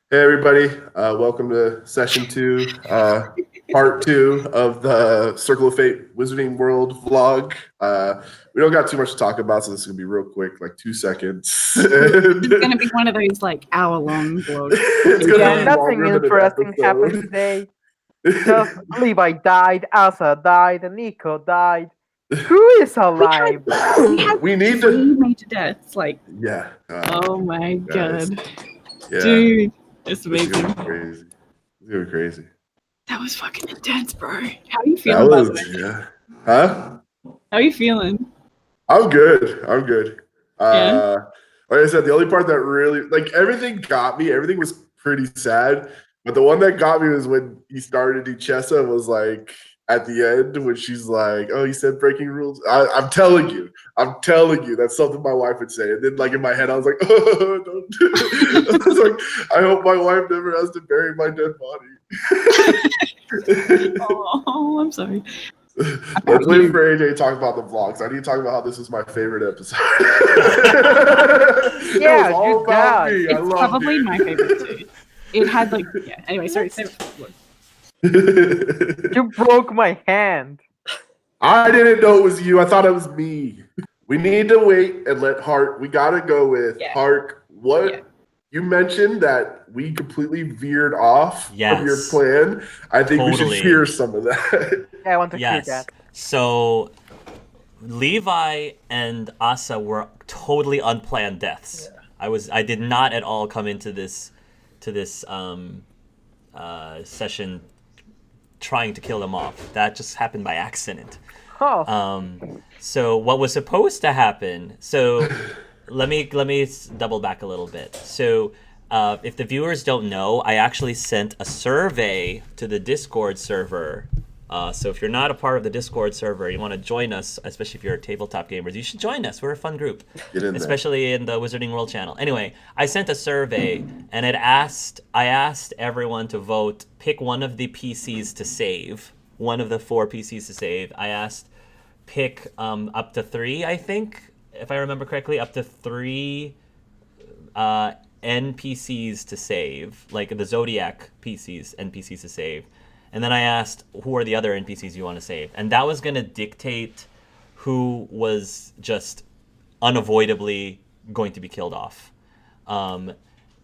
Hey everybody, welcome to session two, part two of the Circle of Fate Wizarding World vlog. We don't got too much to talk about, so this is gonna be real quick, like 2 seconds. It's going to be one of those like hour-long vlogs. It's gonna Yeah, be nothing longer than an interesting happened episode. today. Just Levi died, Asa died, and Nico died. Who is alive? We had We need three to, major deaths. Like, yeah. oh my guys, god, yeah, dude, it's this is amazing. gonna be crazy. It's gonna be crazy. That was fucking intense, bro. How are you That feeling, by the was, way? yeah. Huh? How are you feeling? I'm good. I'm good. Yeah. Like I said, the only part that really like everything got me. Everything was pretty sad, but the one that got me was when he started Duchessa was like at the end when she's like, "Oh, he said breaking rules." I'm telling you, that's something my wife would say. And then like in my head, I was like, "Oh, don't." I was like, "I hope my wife never has to bury my dead body." Oh, I'm sorry. Let's wait for AJ to talk about the vlogs. I need to talk about how this is my favorite episode. It Yeah, was all you about died. me. I It's loved probably it. my favorite too. It had like, yeah. Anyway, sorry. Save it for the vlog. You broke my hand. I didn't know it was you. I thought it was me. We need to wait and let Hark. We got to go with Yeah. Hark. What Yeah. you mentioned that we completely veered off from your Yes. plan. I think we Totally. should hear some of that. Yeah, I want to hear Yes. that. So Levi and Asa were totally unplanned deaths. I did not at all come into this session trying to kill them off. That just happened by accident. Oh, So what was supposed to happen? So let me double back a little bit. So if the viewers don't know, I actually sent a survey to the Discord server. So if you're not a part of the Discord server, you want to join us, especially if you're tabletop gamers, you should join us. We're a fun group, Get in there. especially in the Wizarding World channel. Anyway, I sent a survey, and I asked everyone to vote, pick one of the PCs to save, one of the 4 PCs to save. I asked pick up to 3, I think, if I remember correctly, up to 3 NPCs to save, like the Zodiac NPCs to save. And then I asked, who are the other NPCs you want to save? And that was going to dictate who was just unavoidably going to be killed off.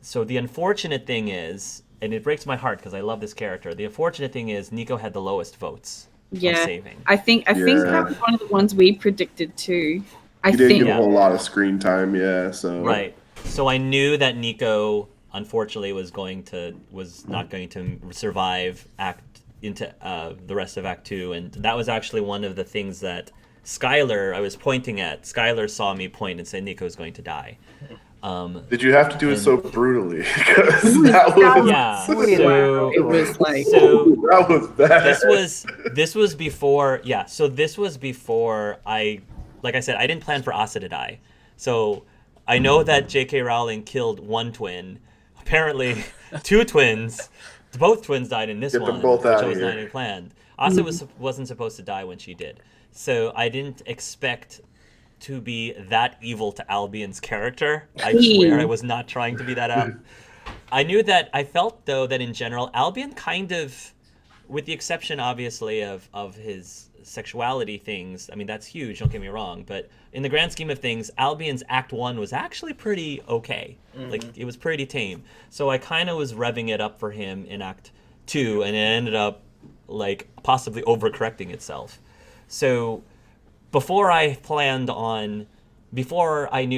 So the unfortunate thing is, and it breaks my heart because I love this character, the unfortunate thing is Nico had the lowest votes of Yeah. saving. I think that was one of the ones we predicted too. I He didn't think. get a Yeah. whole lot of screen time, yeah. So Right. So I knew that Nico, unfortunately, was not going to survive into the rest of Act 2, and that was actually one of the things that Skylar, I was pointing at. Skylar saw me point and said Nico's going to die. Did you have to do it And- so brutally? Because that was Yeah. Sweet. So It was like, that was bad. this was before. Yeah. So this was before like I said, I didn't plan for Asa to die. So I know that J.K. Rowling killed one twin. Apparently, 2 twins. Both twins died in this Get them one, both which outta was here. not even planned. Asa wasn't supposed to die when she did. So I didn't expect to be that evil to Albion's character. I swear I was not trying to be that out. I felt, though, that in general, Albion kind of, with the exception, obviously, of his sexuality things, I mean, that's huge, don't get me wrong, but in the grand scheme of things, Albion's Act 1 was actually pretty okay. Like, it was pretty tame. So I kind of was revving it up for him in Act 2, and it ended up, like, possibly overcorrecting itself. So before I knew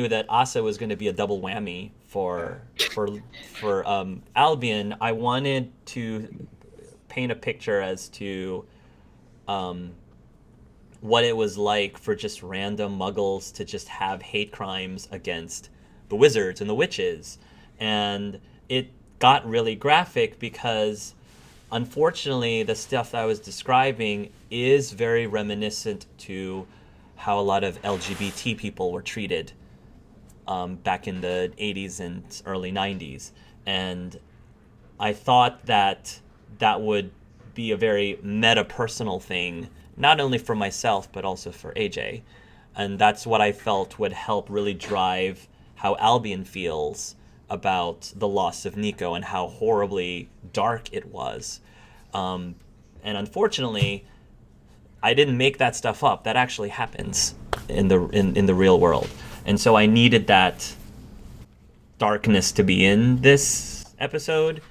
that Asa was going to be a double whammy for Albion, I wanted to paint a picture as to what it was like for just random muggles to just have hate crimes against the wizards and the witches. And it got really graphic because, unfortunately, the stuff that I was describing is very reminiscent to how a lot of LGBT people were treated back in the 80s and early 90s. And I thought that that would be a very meta-personal thing, not only for myself, but also for AJ. And that's what I felt would help really drive how Albion feels about the loss of Nico and how horribly dark it was. And unfortunately, I didn't make that stuff up. That actually happens in the real world. And so I needed that darkness to be in this episode.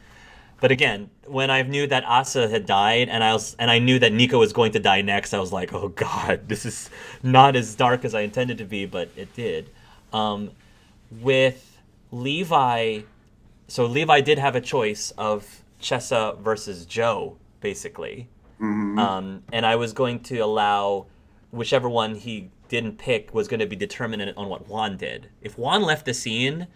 But again, when I knew that Asa had died and I knew that Nico was going to die next, I was like, oh god, this is not as dark as I intended to be, but it did. With Levi, so Levi did have a choice of Chessa versus Joe, basically. And I was going to allow whichever one he didn't pick was going to be determinant on what Juan did. If Juan left the scene,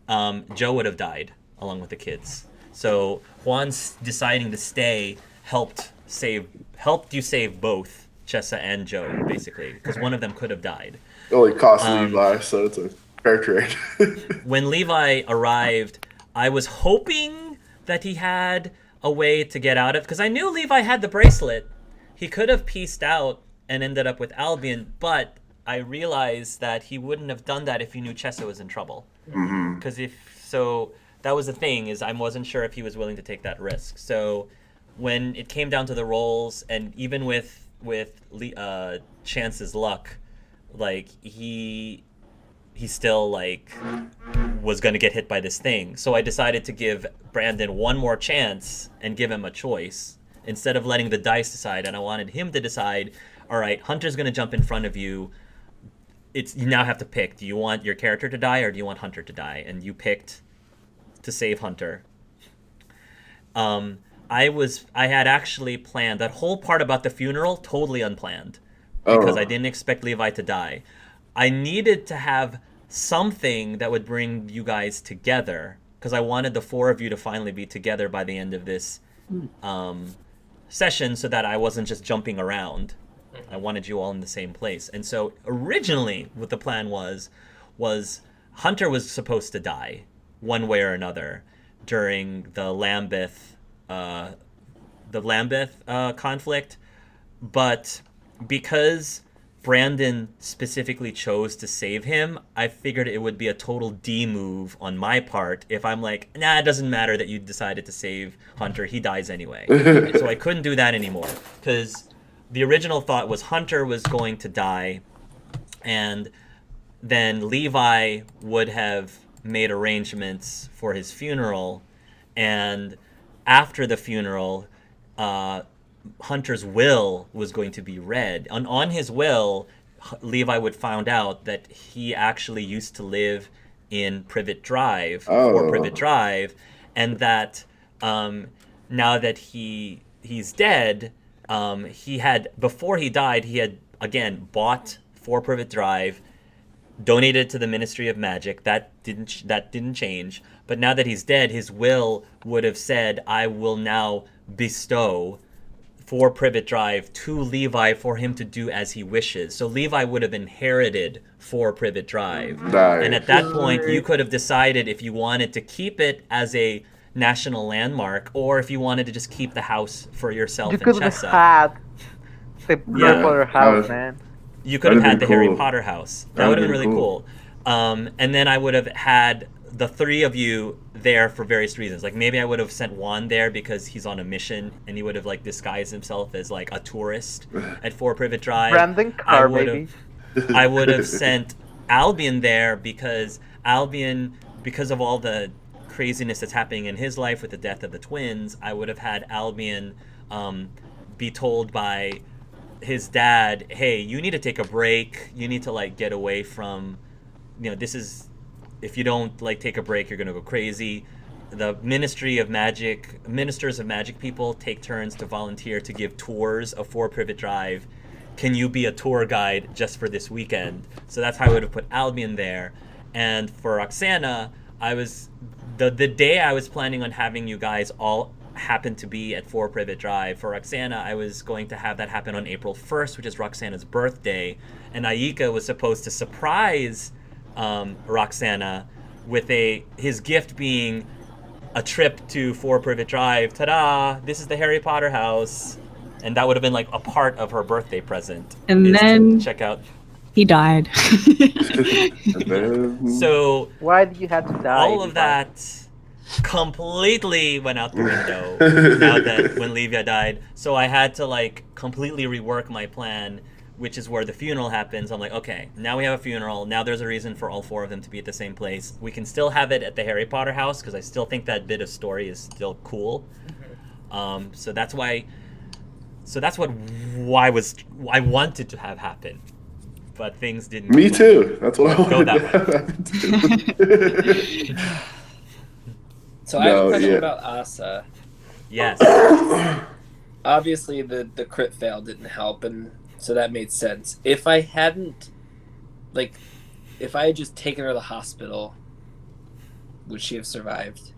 Joe would have died along with the kids. So Juan's deciding to stay helped you save both Chessa and Joe, basically, because one of them could have died. It only cost Levi, so it's a fair trade. When Levi arrived, I was hoping that he had a way to get out of, because I knew Levi had the bracelet. He could have pieced out and ended up with Albion, but I realized that he wouldn't have done that if he knew Chessa was in trouble. Because that was the thing, is I wasn't sure if he was willing to take that risk. So when it came down to the rolls, and even with Chance's luck, like he still like was going to get hit by this thing. So I decided to give Brandon one more chance and give him a choice instead of letting the dice decide. And I wanted him to decide, all right, Hunter's going to jump in front of you. You now have to pick. Do you want your character to die or do you want Hunter to die? And you picked to save Hunter. I had actually planned that whole part about the funeral, totally unplanned, because I didn't expect Levi to die. I needed to have something that would bring you guys together, because I wanted the four of you to finally be together by the end of this session, so that I wasn't just jumping around. I wanted you all in the same place. And so originally what the plan was Hunter was supposed to die one way or another during the Lambeth conflict, but because Brandon specifically chose to save him, I figured it would be a total D move on my part if I'm like, nah, it doesn't matter that you decided to save Hunter, he dies anyway. So I couldn't do that anymore, because the original thought was Hunter was going to die, and then Levi would have made arrangements for his funeral, and after the funeral, Hunter's will was going to be read. On his will, Levi would find out that he actually used to live in Privet Drive, or Privet Drive, and that now that he's dead, he had, before he died, he had again bought 4 Privet Drive, donated to the Ministry of Magic. That didn't change. But now that he's dead, his will would have said, I will now bestow 4 Privet Drive to Levi for him to do as he wishes. So Levi would have inherited 4 Privet Drive. Nice. And at that point, you could have decided if you wanted to keep it as a national landmark, or if you wanted to just keep the house for yourself You and could have Chessa. had the Harry Potter house, man. You could have That'd had be the Harry cool. Potter house. That would have been really cool. And then I would have had the 3 of you there for various reasons. Like maybe I would have sent Juan there because he's on a mission and he would have like disguised himself as like a tourist at 4 Privet Drive. Brandon Carr, baby. I would have sent Albion there because Albion, because of all the craziness that's happening in his life with the death of the twins, I would have had Albion be told by his dad, hey, you need to take a break. You need to like get away from, this is, if you don't like take a break, you're gonna go crazy. The Ministers of Magic people take turns to volunteer to give tours of 4 Privet Drive. Can you be a tour guide just for this weekend? So that's how I would have put Albion there. And for Roxana, I was the day I was planning on having you guys all happen to be at 4 Privet Drive. For Roxana, I was going to have that happen on April 1st, which is Roxana's birthday. And Aika was supposed to surprise Roxana with his gift being a trip to 4 Privet Drive. Ta-da! This is the Harry Potter house. And that would have been like a part of her birthday present. And then check out. He died. And then... So Why did you have to die? all of Levi? that completely went out the window now that when Levia died. So I had to like completely rework my plan, which is where the funeral happens. I'm like, okay, now we have a funeral. Now there's a reason for all four of them to be at the same place. We can still have it at the Harry Potter house because I still think that bit of story is still cool. So that's why. So that's what I wanted to have happen, but things didn't. Me too. That's what I wanted that to way. have happen too. So I have a No, question yeah. about Asa. Yes. Obviously, the crit fail didn't help, and so that made sense. If I hadn't, like, if I had just taken her to the hospital, would she have survived?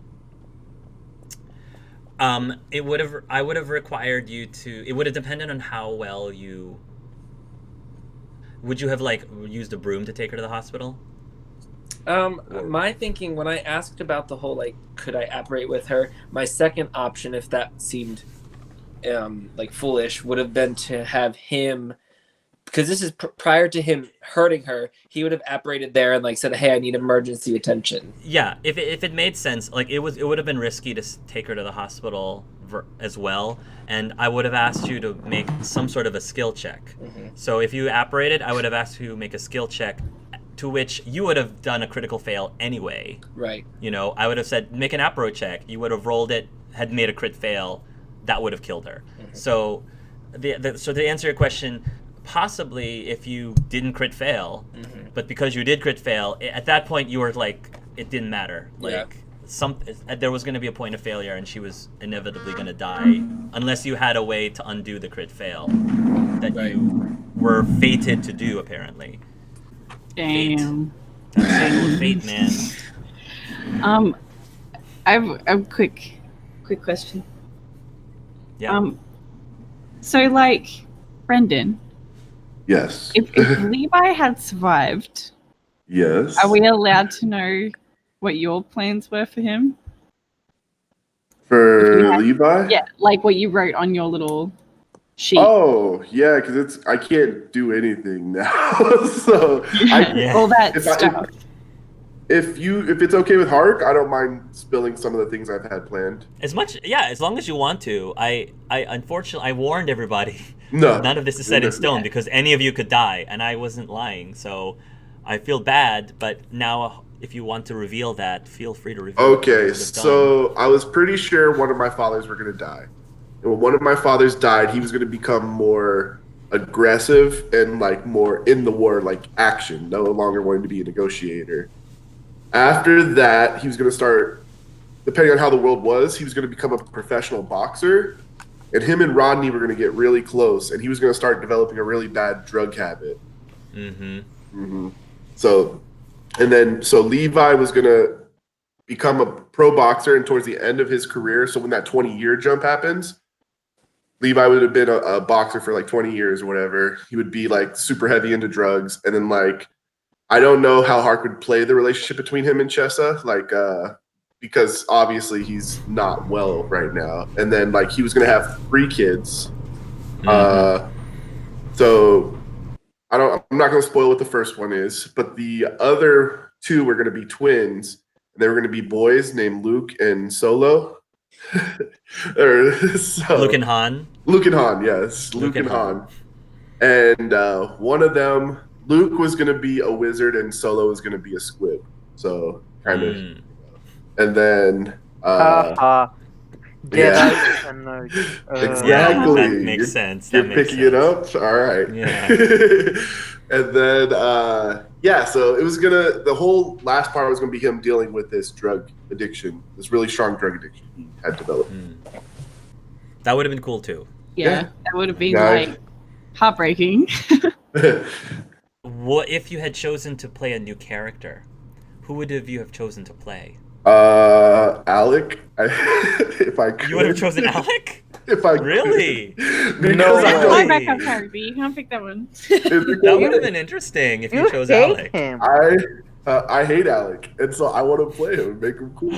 It would have. I would have required you to. It would have depended on how well you. Would you have like used a broom to take her to the hospital? My thinking when I asked about the whole like, could I apparate with her? My second option, if that seemed like foolish, would have been to have him, because this is prior to him hurting her. He would have apparated there and like said, "Hey, I need emergency attention." Yeah, if it made sense, like it would have been risky to take her to the hospital as well, and I would have asked you to make some sort of a skill check. Mm-hmm. So if you apparated, I would have asked you to make a skill check, to which you would have done a critical fail anyway. Right. You know, I would have said make an apparo check. You would have rolled it, had made a crit fail, that would have killed her. Mm-hmm. So, so to answer your question, possibly if you didn't crit fail, Mm-hmm. but because you did crit fail, at that point you were like, it didn't matter. Like there was going to be a point of failure, and she was inevitably going to die unless you had a way to undo the crit fail that you were fated to do. Apparently, Damn. that's fate, man. I have a quick question. Yeah. So like, Brendan, Yes. if Levi had survived, Yes. are we allowed to know what your plans were for him? For If you had- Levi? Yeah, like what you wrote on your little sheet. Oh, yeah, because I can't do anything now. So All that if stuff. if it's okay with Hark, I don't mind spilling some of the things I've had planned. As long as you want to. I unfortunately I warned everybody. No. None of this is set in stone because any of you could die, and I wasn't lying. So I feel bad, but now if you want to reveal that, feel free to reveal. Okay, so I was pretty sure one of my fathers were going to die. And when one of my fathers died, he was going to become more aggressive and like more in the war, like action, no longer wanting to be a negotiator. After that, he was going to start, depending on how the world was, he was going to become a professional boxer. And him and Rodney were going to get really close, and he was going to start developing a really bad drug habit. So Levi was going to become a pro boxer, and towards the end of his career, so when that 20-year jump happens, Levi would have been a boxer for like 20 years or whatever. He would be like super heavy into drugs. And then like, I don't know how Hark would play the relationship between him and Chessa, like, because obviously he's not well right now. And then like, he was going to have 3 kids. So I'm not going to spoil what the first one is, but the other 2 were going to be twins. And they were going to be boys named Luke and Solo. Luke and Han. Luke and Han, yes. Luke and Han. And one of them, Luke was going to be a wizard and Solo was going to be a squid. So, kind of. And then... Exactly. That makes sense. You're picking it up? All right. Yeah. And then, so it was the whole last part was going to be him dealing with this drug addiction, this really strong drug addiction he had developed. That would have been cool too. Yeah, that would have been like heartbreaking. What if you had chosen to play a new character? Who would you have chosen to play? Alec. If I could. You would have chosen Alec? If I really? Because That's my backup character. You can't pick that one. That would have been interesting if you chose Alec. Him. I hate Alec, and so I want to play him and make him cool.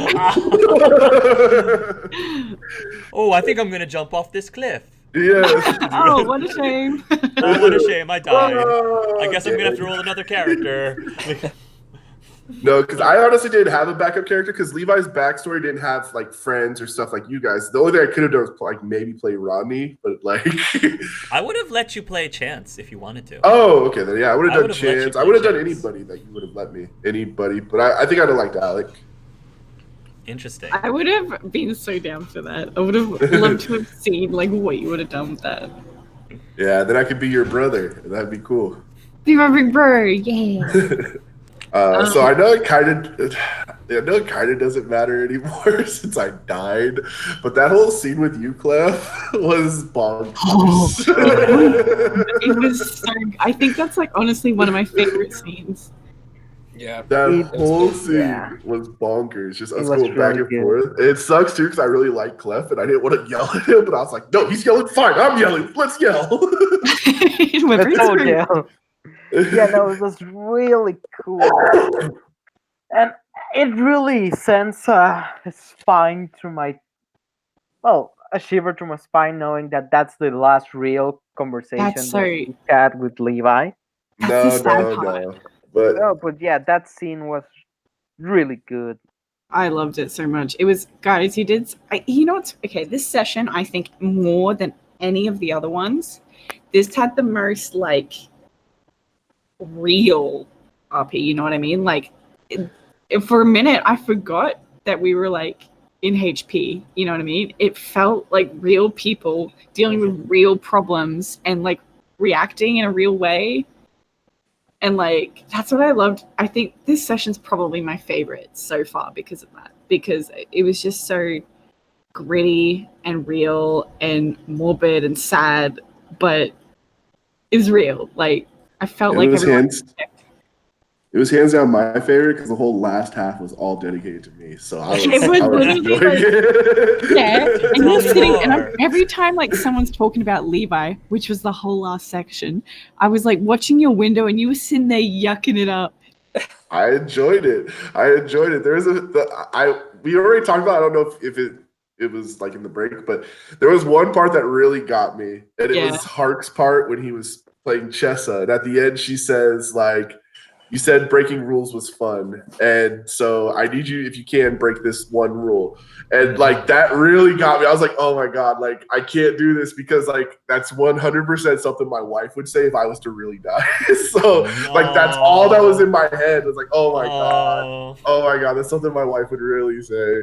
Oh, I think I'm gonna jump off this cliff. Yes. Oh, what a shame. Oh, what a shame! I died. Oh, I guess I'm gonna have to dang. roll another character. No, because I honestly didn't have a backup character because Levi's backstory didn't have like friends or stuff like you guys. The only thing I could have done was like maybe play Rodney, but like, I would have let you play Chance if you wanted to. oh, okay, then yeah, I would have I done would have let you Chance. I play would have done Chance. anybody that you would have let me, anybody. But I think I'd have liked Alec. Interesting. I would have been so down for that. I would have loved to have seen like what you would have done with that. Yeah, then I could be your brother. That'd be cool. Be my big bro, yeah. So I know I know it kind of doesn't matter anymore since I died, but that whole scene with you, Clef, was bonkers. It was so. I think that's like honestly one of my favorite scenes. Yeah. That It- whole scene yeah. was bonkers. Just us was going back really and good. forth. It sucks too because I really like Clef and I didn't want to yell at him, but I was like, no, he's yelling. Fine, I'm yelling. Let's yell. We're Let's pretty go screwed. down. Yeah, no, it was really cool. And it really sends a spine through my, well, a shiver through my spine knowing that that's the last real conversation That's so. that we had with Levi. That's No, the sad no, part. no. But Oh, but yeah, that scene was really good. I loved it so much. It was, guys, you did. You know what's okay? This session, I think, more than any of the other ones, this had the most like real RP. You know what I mean? Like, for a minute, I forgot that we were like in HP. You know what I mean? It felt like real people dealing with real problems and like reacting in a real way. And like that's what I loved. I think this session's probably my favorite so far because of that. Because it was just so gritty and real and morbid and sad, but it was real. Like I felt it like was everyone. hands down my favorite because the whole last half was all dedicated to me. So I was, It was I was literally enjoying like- it. Yeah, and Tell you're me sitting, and more. every time like someone's talking about Levi, which was the whole last section, I was like watching your window, and you were sitting there yucking it up. I enjoyed it. There's we already talked about. I don't know if it was like in the break, but there was one part that really got me, and it Yeah. was Hark's part when he was playing Chessa, and at the end she says like, "You said breaking rules was fun, and so I need you if you can break this one rule." And like that really got me. I was like, "Oh my god! Like I can't do this because like that's 100% something my wife would say if I was to really die." So like that's all that was in my head. Was like, "Oh my god, oh my god!" That's something my wife would really say.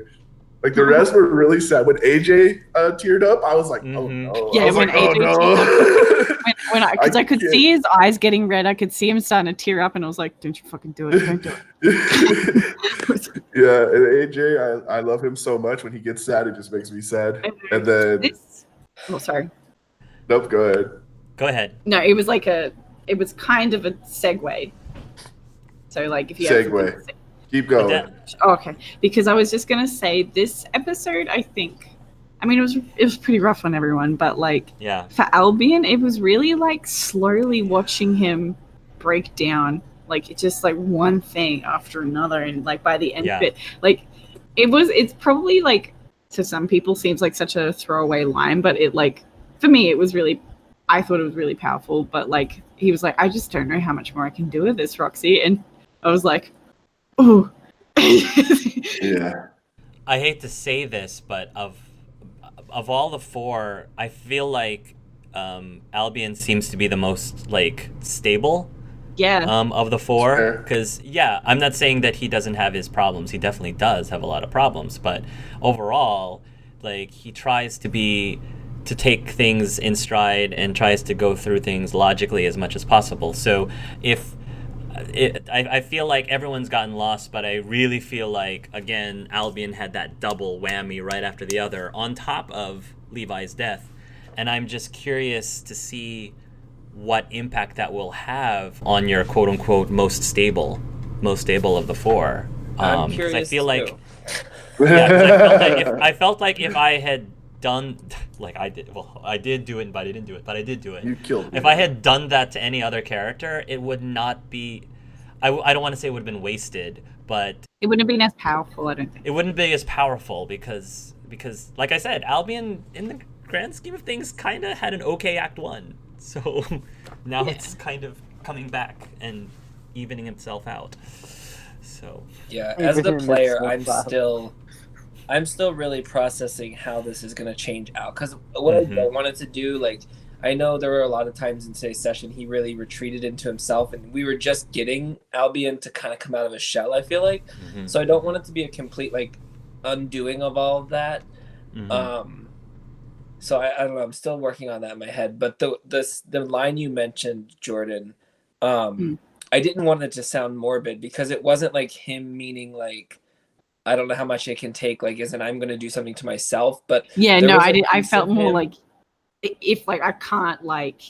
Like the rest were really sad. When AJ teared up, I was like, "Oh no!" Yeah, I was when like, "Oh AJ no!" When because I could can't. see his eyes getting red, I could see him starting to tear up, and I was like, "Don't you fucking do it! Don't do it!" Yeah, and AJ, I love him so much. When he gets sad, it just makes me sad. And then, Oh, sorry. nope, go ahead. Go ahead. No, it was kind of a segue. So like, if you have something to Segue. say. Keep going. Oh, okay, because I was just gonna say this episode, I think. I mean, it was pretty rough on everyone, but like, Yeah. for Albion, it was really like slowly watching him break down, like it's just like one thing after another, and like by the end of it, like it's probably like to some people seems like such a throwaway line, but it like for me it was really, I thought it was really powerful. But like he was like, I just don't know how much more I can do with this, Roxy, and I was like, oh. Yeah. I hate to say this, but of all the four, I feel like Albion seems to be the most like stable. Yeah. Of the four, because I'm not saying that he doesn't have his problems. He definitely does have a lot of problems, but overall, like he tries to take things in stride and tries to go through things logically as much as possible. So I feel like everyone's gotten lost, but I really feel like, again, Albion had that double whammy right after the other on top of Levi's death. And I'm just curious to see what impact that will have on your quote-unquote most stable of the four. I'm curious, I feel like, too. I felt like if I had done like I did do it, but I didn't do it. But I did do it. You killed me. If I had done that to any other character, it would not be. I don't want to say it would have been wasted, but It wouldn't have been as powerful, I don't think. it wouldn't be as powerful because like I said, Albion in the grand scheme of things, kind of had an okay Act 1. So now Yeah. it's kind of coming back and evening itself out. So Yeah, as the Even player, it's so I'm still really processing how this is going to change out. Because what I don't want it to do, like, I know there were a lot of times in today's session he really retreated into himself, and we were just getting Albion to kind of come out of his shell, I feel like. So I don't want it to be a complete, like, undoing of all of that. So I don't know, I'm still working on that in my head. But the line you mentioned, Jordan, I didn't want it to sound morbid, because it wasn't like him meaning, like, I don't know how much it can take, like, as in I'm going to do something to myself. But Yeah, there no, was a I piece felt of more him- like if like I can't like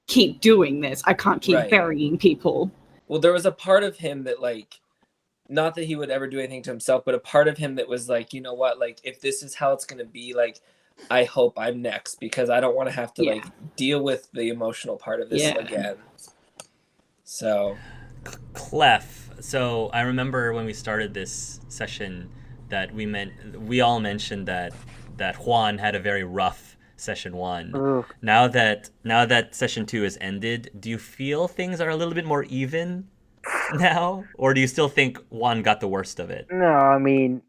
keep doing this, I can't keep Right. burying people. Well, there was a part of him that, like, not that he would ever do anything to himself, but a part of him that was like, you know what, like, if this is how it's going to be, like, I hope I'm next, because I don't want to have to, Yeah. like, deal with the emotional part of this Yeah. again. So, Clef. So I remember when we started this session that we all mentioned that Juan had a very rough session 1. Ugh. Now that session 2 is ended, do you feel things are a little bit more even now, or do you still think Juan got the worst of it? No, I mean,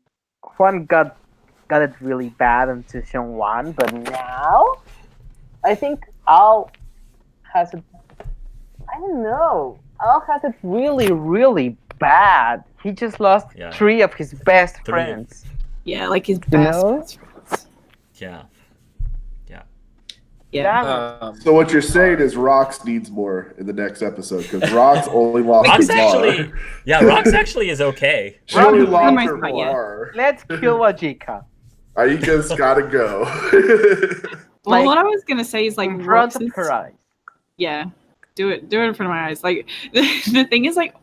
Juan got it really bad in session 1, but now I think Al has it. I don't know. Al has it really, really bad. He just lost Yeah. 3 of his best Three. friends. Yeah, like his You best know? friends. Yeah. Yeah. So what you're saying is Rox needs more in the next episode, because Rox only lost Rox her bar. Rox actually is okay. She only For the lost most her part, yeah. bar. Let's kill Wajika Aika's gotta go. Well, like, what I was gonna say is like in front Rox's- of her eyes. Yeah. Do it in front of my eyes. Like the thing is, like,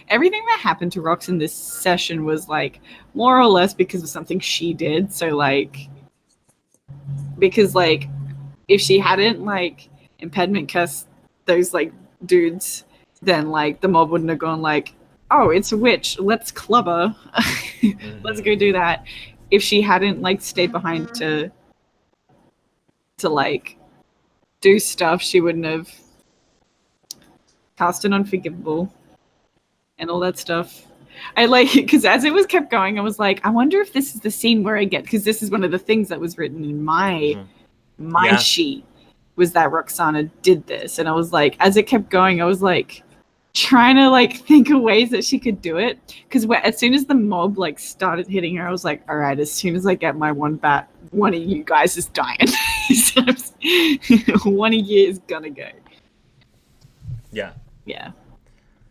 everything that happened to Rox in this session was like more or less because of something she did. So like, because like, if she hadn't like impediment cussed those like dudes, then like the mob wouldn't have gone like, oh, it's a witch, let's club her. Let's go do that. If she hadn't like stayed behind to like do stuff, she wouldn't have cast an unforgivable and all that stuff. I like, because as it was kept going, I was like, I wonder if this is the scene where I get, because this is one of the things that was written in my Yeah. sheet, was that Roxana did this. And I was like, as it kept going, I was like trying to like think of ways that she could do it, because as soon as the mob like started hitting her, I was like, all right, as soon as I get my one bat, one of you guys is dying. One of you is gonna go. Yeah.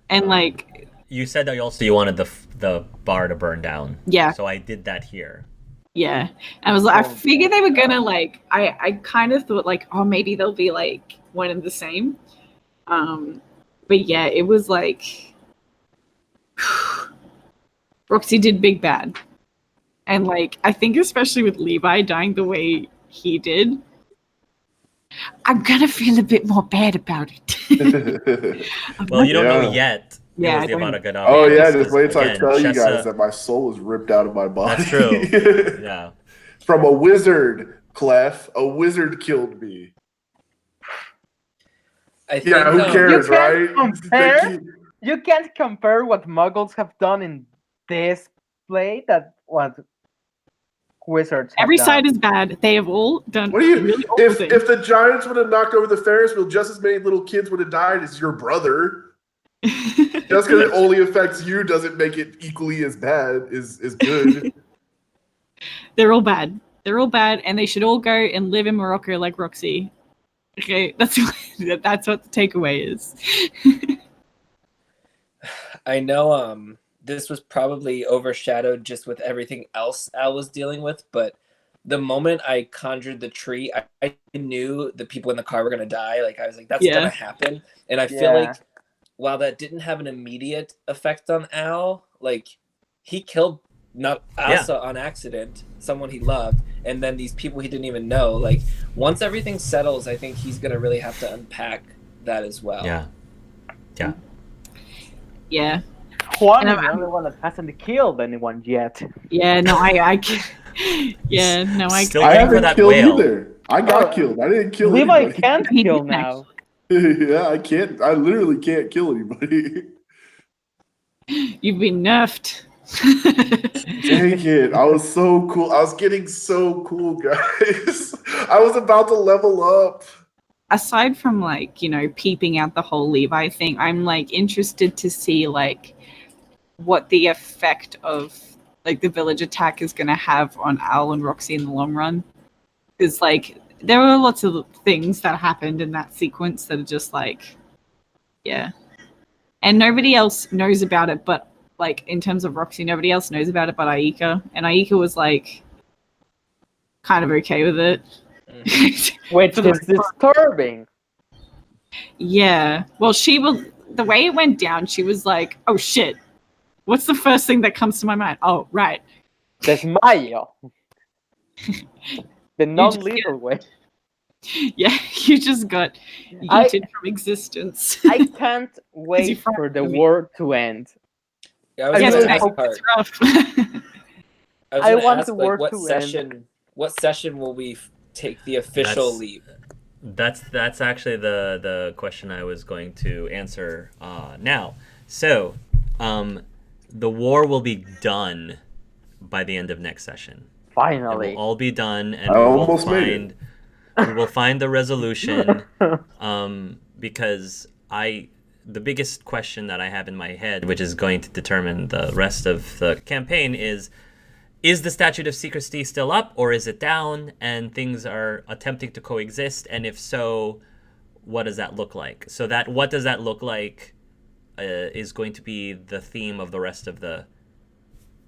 And like, You said that you wanted the bar to burn down. Yeah. So I did that here. yeah. I was like, I figured they were gonna like, I kind of thought like, oh, maybe they'll be like one and the same. But yeah, it was like Roxy did big bad. And like, I think especially with Levi dying the way he did, I'm gonna feel a bit more bad about it. Well, you don't know Yeah. yet. Yeah, It I was the don't- Avada Kedavra, Oh yeah, because, just wait till I again, tell you Chessa- guys that my soul was ripped out of my body. That's true. Yeah. From a wizard, Clef. A wizard killed me. I think, Yeah, who cares, You can't right? compare. You can't compare what Muggles have done in this play that what wizards have Every done. side is bad. They have all done What do you? really awful If things. if the Giants would have knocked over the Ferris wheel, just as many little kids would have died as your brother. Just because it only affects you doesn't make it equally as bad. Is good. They're all bad. They're all bad, and they should all go and live in Morocco like Roxy. Okay, that's what the takeaway is. I know this was probably overshadowed just with everything else Al was dealing with, but the moment I conjured the tree, I knew the people in the car were gonna die. Like, I was like, that's Yeah. gonna happen. And I feel Yeah. like while that didn't have an immediate effect on Al, like, he killed not Asa on accident, someone he loved, and then these people he didn't even know. Like, once everything settles, I think he's gonna really have to unpack that as well. Yeah. Yeah. Yeah, Juan And is the only one that hasn't killed anyone yet. yeah. No, I yeah, no, I. Still I waiting for haven't that killed whale. either. I got killed. I didn't kill Levi anybody. can't He kill didn't now. Yeah, I can't. I literally can't kill anybody. You've been nerfed. Dang it. I was so cool. I was getting so cool, guys. I was about to level up. Aside from like, peeping out the whole Levi thing, I'm like interested to see like what the effect of like the village attack is going to have on Al and Roxy in the long run. Because like there were lots of things that happened in that sequence that are just like, yeah. And nobody else knows about it, but like in terms of Roxy, nobody else knows about it but Aika. And Aika was like kind of okay with it. Which For the is disturbing. Yeah. Well, the way it went down, she was like, oh shit. What's the first thing that comes to my mind? Oh, right. Desmayo. The non-lethal way. Yeah, you just got I- yeeted from existence. I can't wait you for the frightened me. war to end. Yeah, I was Yes, really gonna mate, ask hope it's part. rough. I want ask, the like, war what to end. session? What session will we take the official leave? That's actually the question I was going to answer now. So, the war will be done by the end of next session. It Finally. will all be done, and I we will almost made find the resolution. Because the biggest question that I have in my head, which is going to determine the rest of the campaign, is the Statute of Secrecy still up, or is it down, and things are attempting to coexist? And if so, what does that look like? So what does that look like is going to be the theme of the rest of the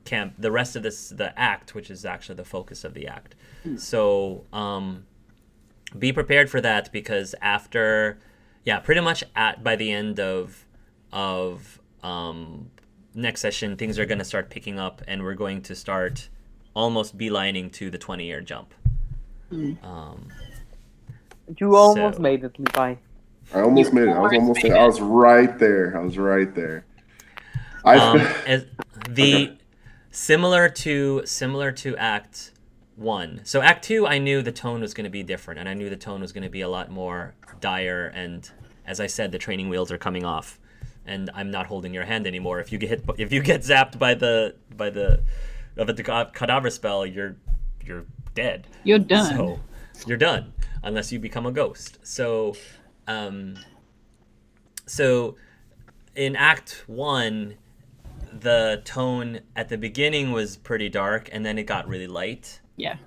the act, which is actually the focus of the act. So be prepared for that, because pretty much by the end of next session, things are going to start picking up, and we're going to start almost beelining to the 20-year jump. You almost So- made it, Levi. I almost made it. I was almost there. I was right there. As similar to Act 1. So Act 2, I knew the tone was going to be different, and I knew the tone was going to be a lot more dire, and as I said, the training wheels are coming off, and I'm not holding your hand anymore. If you get zapped by the cadaver spell, you're dead. You're done. So you're done unless you become a ghost. So in Act 1, the tone at the beginning was pretty dark, and then it got really light. Yeah.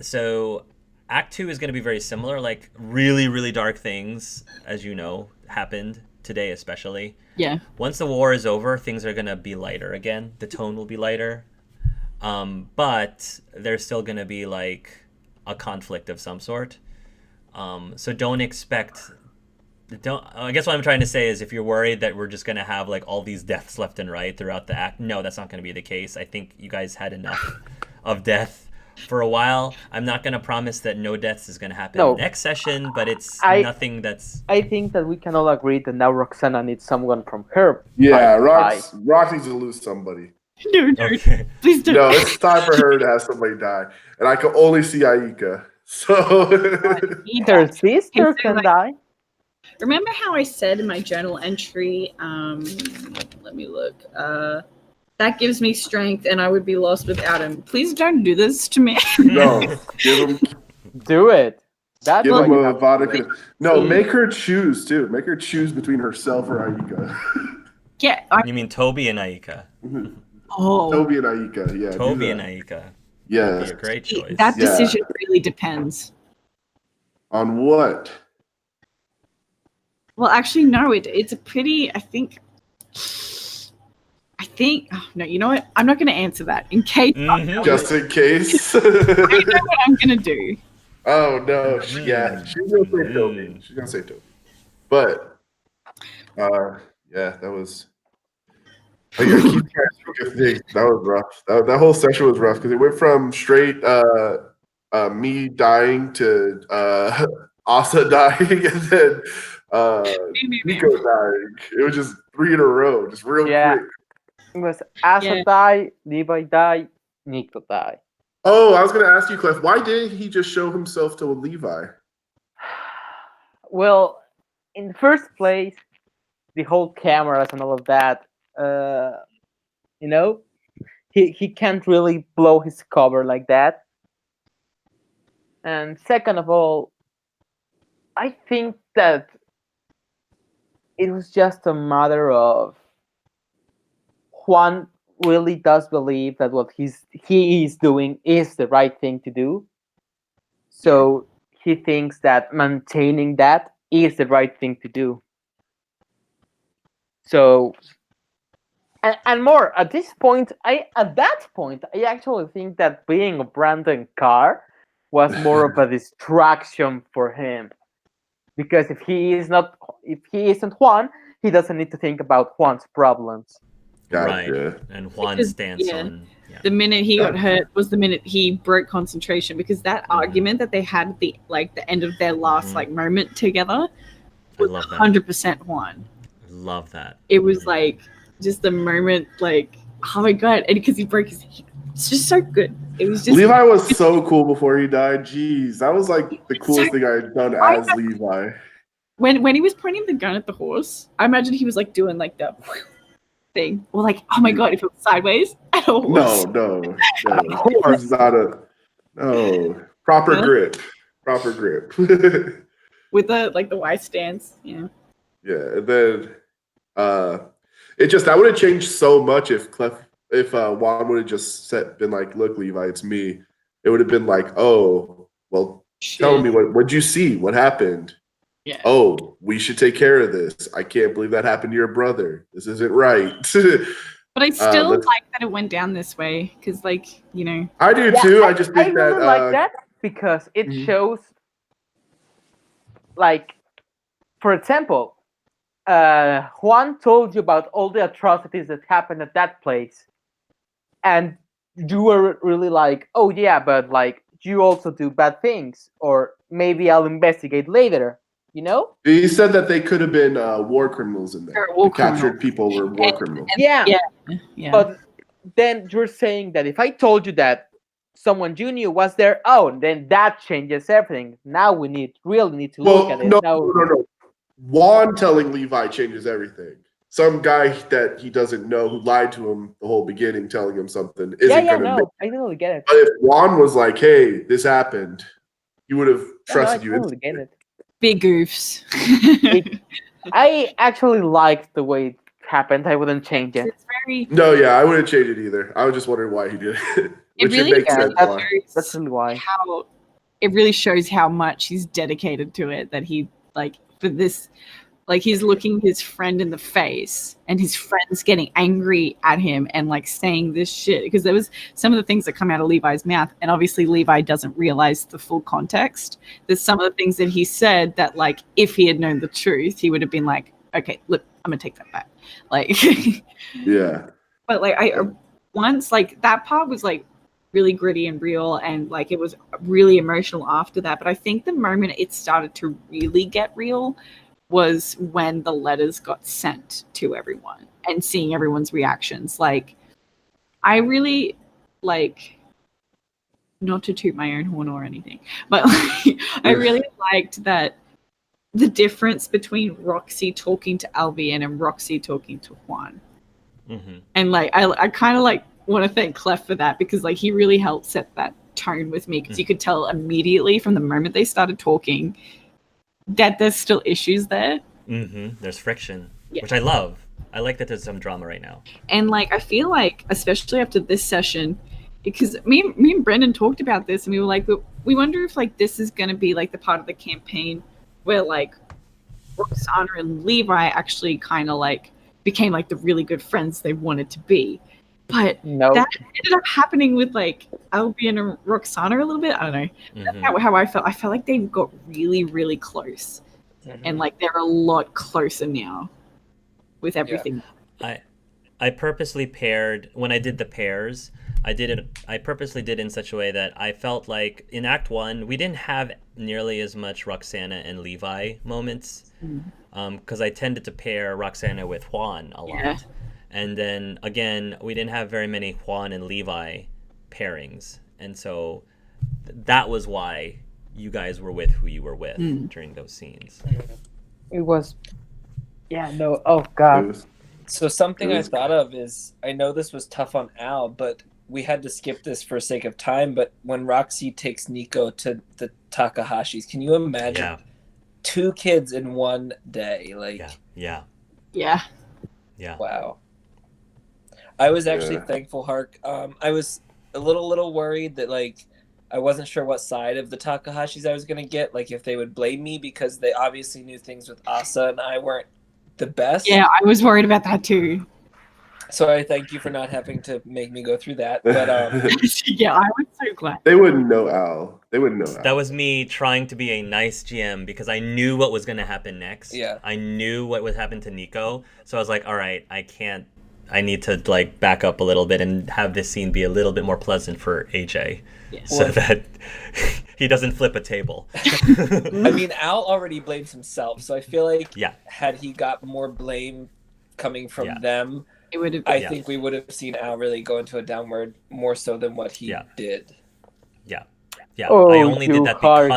So Act 2 is going to be very similar. Like, really, really dark things, as you know, happened today especially. Yeah. Once the war is over, things are going to be lighter again. The tone will be lighter. But there's still going to be, like, a conflict of some sort. So don't expect... I guess what I'm trying to say is, if you're worried that we're just going to have, like, all these deaths left and right throughout the act, no, that's not going to be the case. I think you guys had enough of death for a while. I'm not going to promise that no deaths is going to happen next session, but it's nothing that's... I think that we can all agree that now Roxana needs someone from her. Yeah, side. Rox needs to lose somebody. No, Okay. please don't. No, it's time for her to have somebody die. And I can only see Aika. So Her sister Okay, so, can like- die. Remember how I said in my journal entry, let me look, that gives me strength and I would be lost without him. Please don't do this to me. no, give him Do it. That's give what him you a have to vodka. do. No, make her choose too. Make her choose between herself or Aika. Yeah. You mean Toby and Aika? Toby and Aika, yeah. Toby and Aika. Yeah. Would be a great choice. That Yeah. decision really depends. On what? Well, actually, no. It's a pretty. I think. Oh, no, you know what? I'm not going to answer that in case. Mhm. Just in case. I know what I'm going to do. Oh no, yeah. She's gonna say Toby. She's gonna say Toby. But yeah, that was oh, yeah, keep trying to think of things. That was rough. That whole session was rough because it went from straight me dying to Asa dying and then Nico dying. It was just 3 in a row, just real Yeah. quick. It was Asa Yeah. die, Levi die, Nico die. Oh, I was going to ask you, Clef, why did he just show himself to Levi? Well, in the first place, the whole cameras and all of that, you know, he can't really blow his cover like that. And second of all, I think that it was just a matter of Juan really does believe that what he is doing is the right thing to do. So he thinks that maintaining that is the right thing to do. So and more at this point, at that point I actually think that being a Brandon Carr was more of a distraction for him, because if he isn't Juan, he doesn't need to think about Juan's problems. Right. Gotcha. And Juan's Because, stance yeah. on The minute he got hurt was the minute he broke concentration, because that Mhm. argument that they had at the end of their last Mhm. moment together I was love that. 100% Juan. Love that. It was like just the moment, like, oh my god, and because he broke his, it's just so good. It was just Levi was so cool before he died. Jeez, that was like the coolest thing I had done as Levi. when he was pointing the gun at the horse, I imagine he was like doing like the thing, or like, oh my god, if it was sideways at a horse. No. course. He's not proper Yeah. grip. Proper grip. With the like the Y stance, yeah. Yeah, and then it just that would have changed so much if Juan would have just been like, "Look, Levi, it's me." It would have been like, "Oh, well, tell Shit. me what'd you see? What happened? Yeah. Oh, we should take care of this. I can't believe that happened to your brother. This isn't right." But I still let's- like that it went down this way, because, like, you know, I do Yeah, too. I just I think really that like that because it Mhm. shows, like, for example, Juan told you about all the atrocities that happened at that place, and you were really like, oh yeah, but like you also do bad things, or maybe I'll investigate later. You know? he said that they could have been war criminals in there. They're war The captured criminals. people were war criminals. Yeah. yeah. But then you're saying that if I told you that someone you knew was there, oh, then that changes everything. Now we really need to look at it. No. Juan telling Levi changes everything. Some guy that he doesn't know who lied to him the whole beginning, telling him something isn't going to make. I totally get it. But if Juan was like, "Hey, this happened," he would have trusted you. I totally get it. Big goofs. I actually liked the way it happened. I wouldn't change it. It's very. No, yeah, I wouldn't change it either. I was just wondering why he did it. Which really makes sense. Why. That's really why. How it really shows how much he's dedicated to it. That he, like, for this, like, he's looking his friend in the face, and his friend's getting angry at him and like saying this shit, because there was some of the things that come out of Levi's mouth, and obviously Levi doesn't realize the full context. There's some of the things that he said that, like, if he had known the truth, he would have been like, okay, look, I'm gonna take that back. Like, Yeah. but like I once, like, that part was like really gritty and real, and like it was really emotional after that. But I think the moment it started to really get real was when the letters got sent to everyone and seeing everyone's reactions. Like, I really, like, not to toot my own horn or anything, but like, I really liked that the difference between Roxy talking to Albion and Roxy talking to Juan. Mm-hmm. And like I kind of like want to thank Clef for that, because like he really helped set that tone with me, because you could tell immediately from the moment they started talking that there's still issues there. Mm-hmm. There's friction, which I love. I like that there's some drama right now. And like I feel like, especially after this session, because me and Brendan talked about this, and we were like, we wonder if like this is going to be like the part of the campaign where like Roxana and Levi actually kind of like became like the really good friends they wanted to be. But that ended up happening with like Albion and Roxana a little bit. I don't know. Mm-hmm. That's how I felt. I felt like they got really, really close. Mm-hmm. And like they're a lot closer now with everything. I purposely paired, when I did the pairs, I purposely did in such a way that I felt like in Act 1 we didn't have nearly as much Roxana and Levi moments, because I tended to pair Roxana with Juan a lot. Yeah. And then again, we didn't have very many Juan and Levi pairings. and so that was why you guys were with who you were with during those scenes. It was. Yeah. No. Oh It God. was- So something It I was thought of is, I know this was tough on Al, but we had to skip this for sake of time. But when Roxy takes Nico to the Takahashis, can you imagine Yeah, 2 kids in one day? Like, yeah, Yeah. wow. I was actually Yeah. thankful, Hark. I was a little worried that like I wasn't sure what side of the Takahashis I was gonna get. Like if they would blame me because they obviously knew things with Asa and I weren't the best. Yeah, I was worried about that too. So I thank you for not having to make me go through that. But Yeah, I was so glad. They wouldn't know Al. They wouldn't know Al. that was me trying to be a nice GM because I knew what was going to happen next. Yeah. I knew what would happen to Nico, so I was like, all right, I need to like back up a little bit and have this scene be a little bit more pleasant for AJ, Yeah. so that he doesn't flip a table. I mean, Al already blames himself, so I feel like Yeah. had he got more blame coming from Yeah. them, It would have. I Yeah. think we would have seen Al really go into a downward more so than what he Yeah. did. Yeah, Oh, I only you did that Hark.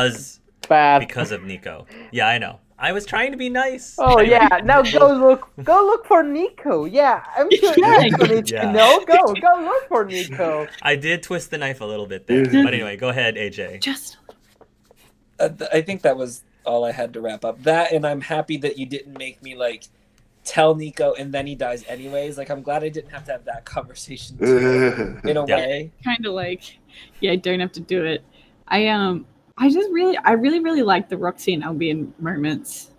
Bad. because of Nico. Yeah, I know. I was trying to be nice. Oh Anyway. yeah, now go look for Nico. Yeah, I'm sure Yeah. Nico needs Yeah. to know. Go look for Nico. I did twist the knife a little bit there, Mhm. but anyway, go ahead, AJ. Just. I think that was all I had to wrap up. That, and I'm happy that you didn't make me like tell Nico and then he dies anyways. Like I'm glad I didn't have to have that conversation too, in a Yeah. way. Kind of like, yeah, I don't have to do it. I really like the Roxy and Albion moments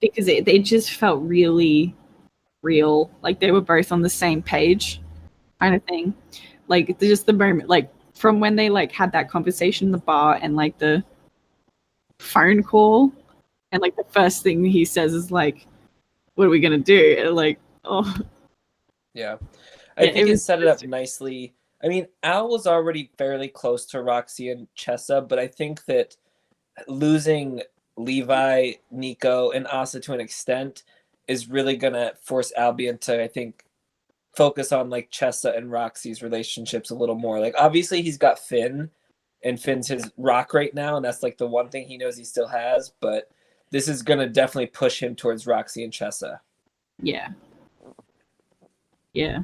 because they just felt really real, like they were both on the same page, kind of thing. Like just the moment, like from when they like had that conversation in the bar and like the phone call, and like the first thing he says is like, "What are we gonna do?" And like, oh, Yeah. I Yeah, think it it was set it up interesting. nicely. I mean, Al was already fairly close to Roxy and Chessa, but I think that losing Levi, Nico, and Asa to an extent is really gonna force Albion to, I think, focus on like Chessa and Roxy's relationships a little more. Like obviously he's got Finn, and Finn's his rock right now, and that's like the one thing he knows he still has, but this is gonna definitely push him towards Roxy and Chessa. yeah, yeah.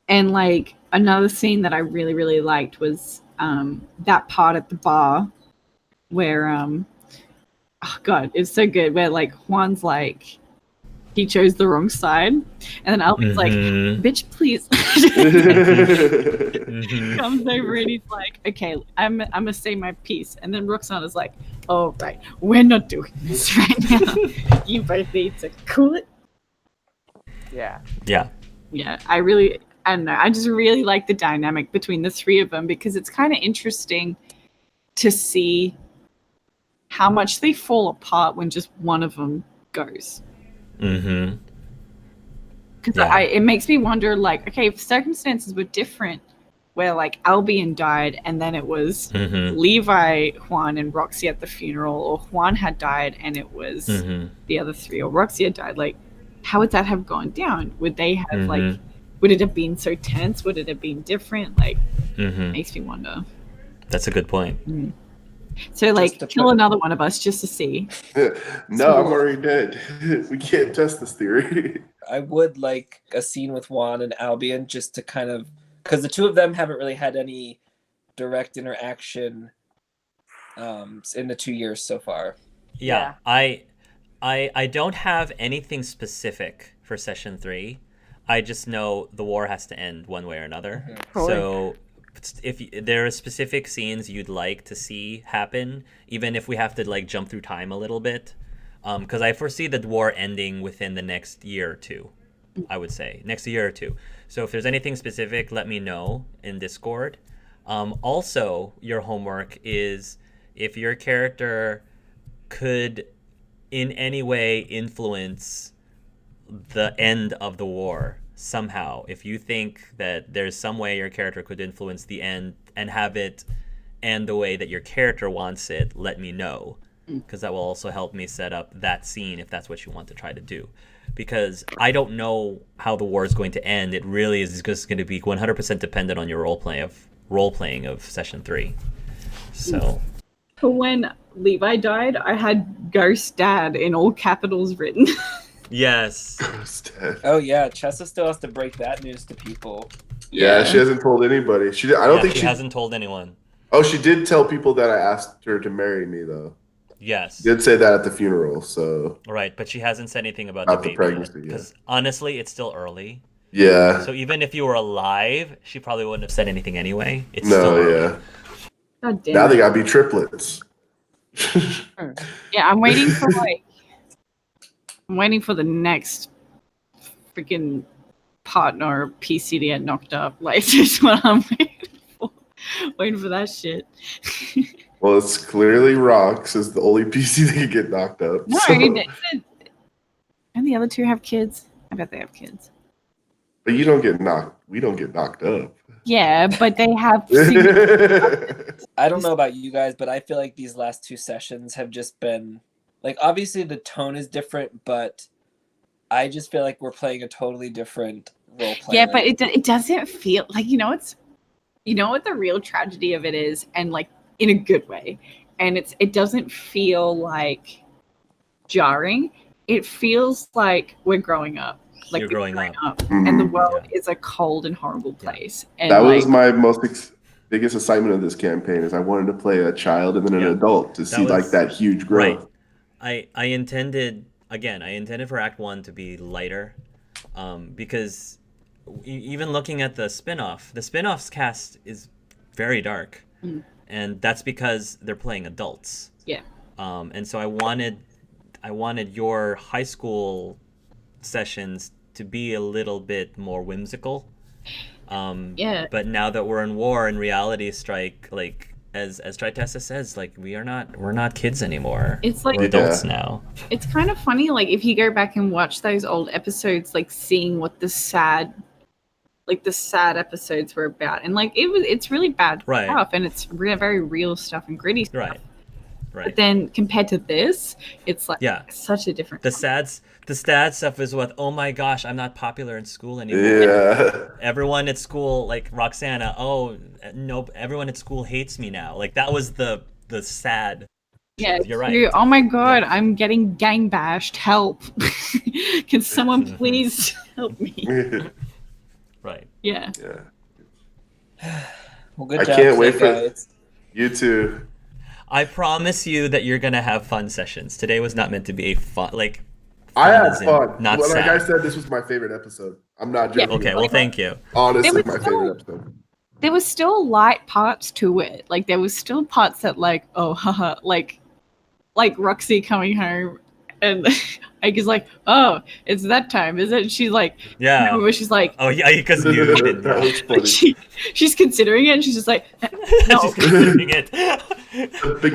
And like another scene that I really liked was that part at the bar where oh god, it's so good, where like Juan's like he chose the wrong side, and then Albie's like, Mhm. bitch, please. Mhm. Comes over and he's like, okay, I'm gonna say my piece, and then Roxana's like, oh right, we're not doing this right now. You both need to cool it. Yeah. Yeah. Yeah, I don't know. I just really like the dynamic between the three of them because it's kind of interesting to see how much they fall apart when just one of them goes. Mm-hmm. Because Yeah. it makes me wonder, like, okay, if circumstances were different, where like Albion died and then it was Mm-hmm. Levi, Juan, and Roxy at the funeral, or Juan had died and it was Mm-hmm. the other three, or Roxy had died, like, how would that have gone down? Would they have Mhm. like, would it have been so tense? Would it have been different? Like, Mm-hmm. makes me wonder. That's a good point. So like, to kill put- another one of us just to see. No, I'm already dead. We can't test this theory. I would like a scene with Juan and Albion just to kind of, because the two of them haven't really had any direct interaction in the 2 years so far. Yeah. I don't have anything specific for session 3. I just know the war has to end one way or another. Mhm. So if there are specific scenes you'd like to see happen, even if we have to like jump through time a little bit, because I foresee the war ending within the next year or two. I would say next year or two. So if there's anything specific, let me know in Discord. Also, your homework is if your character could in any way influence the end of the war somehow. If you think that there's some way your character could influence the end and have it end the way that your character wants it, let me know, because that will also help me set up that scene if that's what you want to try to do. because I don't know how the war is going to end. It really is just going to be 100% dependent on your role playing of session 3. So When Levi died, I had Ghost Dad in all capitals written. yes. Oh yeah, Chessa still has to break that news to people. Yeah, she hasn't told anybody. I don't think she hasn't told anyone. Oh, she did tell people that I asked her to marry me, though. Yes. She did say that at the funeral, so. Right, but she hasn't said anything about Not the the baby pregnancy, because honestly, it's still early. Yeah. So even if you were alive, she probably wouldn't have said anything anyway. It's No, still early. yeah. God damn Now it. they gotta be triplets. Yeah, I'm waiting for the next freaking partner or PC to get knocked up. Like, just what I'm waiting for. Waiting for that shit. Well, it's clearly Rox is the only PC that can get knocked up. No, so. And the other two have kids. I bet they have kids. But you don't get knocked. We don't get knocked up. Yeah, but they have. I don't know about you guys, but I feel like these last 2 sessions have just been like, obviously the tone is different, but I just feel like we're playing a totally different role play. Yeah, but it doesn't feel like, what the real tragedy of it is, and like in a good way, and it doesn't feel like jarring. It feels like we're growing up. Like You're growing up. and the world is a cold and horrible place. And that was my biggest assignment of this campaign. Is I wanted to play a child and then an adult to see like that huge growth. Right. I intended for Act 1 to be lighter, because even looking at the spin-off's cast is very dark, and that's because they're playing adults. Yeah. And so I wanted your high school sessions to be a little bit more whimsical. But now that we're in war and reality strike, like as Tritessa says, like we're not kids anymore. It's like we're adults now. It's kind of funny, like if you go back and watch those old episodes, like seeing what the sad episodes were about, and like it's really bad stuff, and it's very real stuff and gritty stuff. Right. But then compared to this, it's like such a different. The sad stuff is what, oh my gosh, I'm not popular in school anymore. Yeah. Everyone at school, like Roxana, oh no, everyone at school hates me now. Like that was the sad. Yeah, you're right. Oh my god, I'm getting gang bashed. Help! Can someone please help me? Right. Yeah. Well, good job. I can't wait for guys. You too. I promise you that you're gonna have fun sessions. Today was not meant to be a fun. Like I had fun. Not like sad. I said, this was my favorite episode. I'm not joking. Okay, well, thank you. Honestly, my favorite episode. There was still light parts to it. Like there was still parts that like, oh haha, like Roxy coming home and Ike is like, oh, it's that time, is it? And she's like, yeah. Where she's like, oh yeah, because that was funny. She's considering it, and she's just like, no. She's considering it.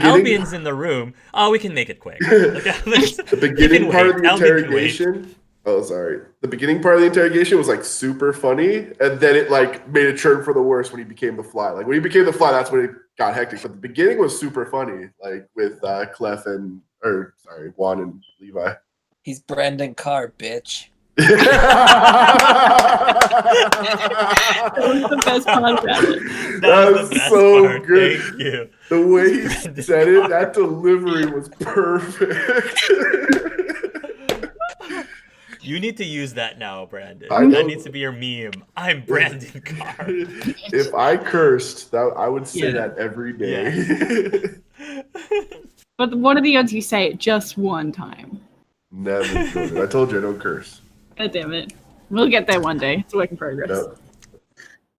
Albion's in the room. Oh, we can make it quick. The beginning part of the interrogation. Oh, sorry. The beginning part of the interrogation was like super funny, and then it like made a turn for the worse when he became the Fly. Like when he became the Fly, that's when it got hectic. But the beginning was super funny, like with Clef Juan and Levi. He's Brandon Carr, bitch. That was the best part about it. That was so part. good. Thank you. The way he said it, that delivery was perfect. You need to use that now, Brandon. That needs to be your meme. I'm Brandon Carr. If I cursed, I would say that every day. Yeah. But what are the odds you say it just one time? Never. I told you I don't curse. God damn it. We'll get there one day. It's a work in progress. Yep.